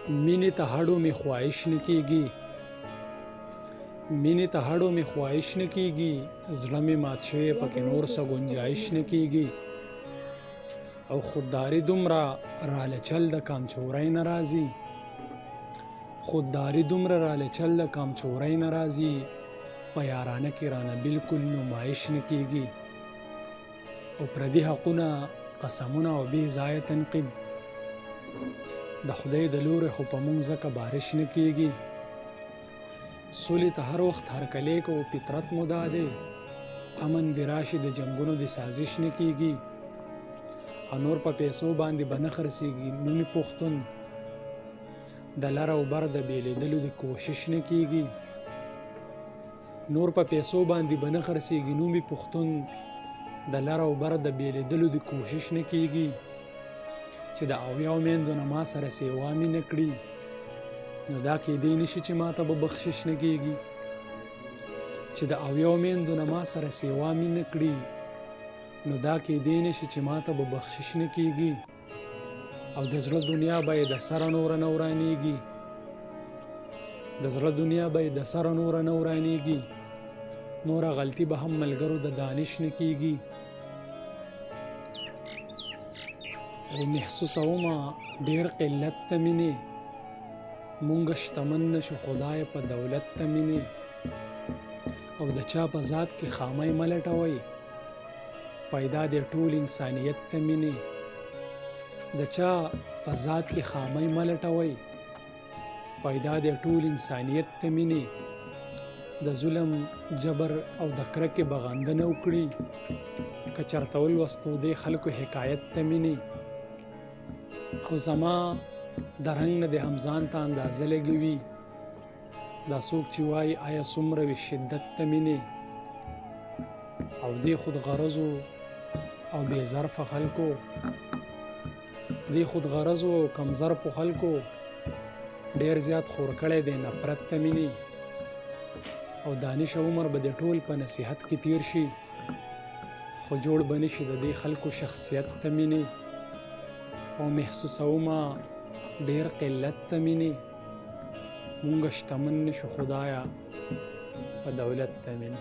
مینې ته هډو مې خواهش نه کېږي، مینې ته هډو مې خواهش نه کېږي، زړه مې مات شوی پکې نور څه گنجایش نه کېږي. او خودداري دومره راله چل د کامچورۍ نه راځي، خودداري دومره راله چل د کامچورۍ نه راځي، په یارانه کې رانه بالکل نمایش نه کېږي. او پردي حقونه، قسمونه او بې ځایه تنقید د خدای د لورې خو په مونږ ځکه بارش نه کېږي. سولې ته هر وخت هرکلی کوو، فطرت مو دا دی، امن دې راشي د جنګونو د سازش نه کېږي. او نور په پیسو باندې به نه خرڅېږي نوم پښتون، د لر او بر د بېلېدلو د کوشش نه کېږي. نور په پیسو باندې به نه خرڅېږي نوم پښتون، د لر او بر د بېلېدلو د کوشش نه کېږي. چې د اویاو میندو نه ما سره سیوا مې نه کړي، نو دا کېدی نشي چې ما ته به بخشش نه کېږي. چې د اویاو میندو نه ما سره سیوا مې نه کړي، نو دا کېدی نشي چې ما ته به بخشش نه کېږي. او د زړه دنیا به یې د سره نوره نه ورانېږي، د زړه دنیا به یې د سره نوره نه ورانېږي، نوره غلطي به هم ملګرو د دانش نه کېږي. او محسوسومه ډېر قلت ته مینې، مونږ شتمن نشو خدای په دولت ته مینې. او د چا په ذات کې خامۍ مه لټوئ، پیدا دی ټول انسانیت ته مینې. د چا په ذات کې خامۍ مه لټوئ، پیدا دی ټول انسانیت ته مینې. د ظلم، جبر او د کرکې بغانده نه وکړي، که چرته ولوستو دې خلکو حکایت ته مینې. او زما د رنګ نه دې هم ځان ته اندازه لګوي، دا څوک چې وایي آیا څومره وي شدت ته مینې. او دې خود غرضو او بې ظرفه خلکو، دې خود غرضو او کم ظرفو خلکو ډېر زیات خور کړی دی نفرت ته مینې. او دانش عمر به دې ټول په نصیحت کې تیر شي، خو جوړ به نشي د دې خلکو شخصیت ته مینې. او محسوسومه ډېر قلت ته مینې، مونږ شتمن نشو خدایه په دولت ته مینې.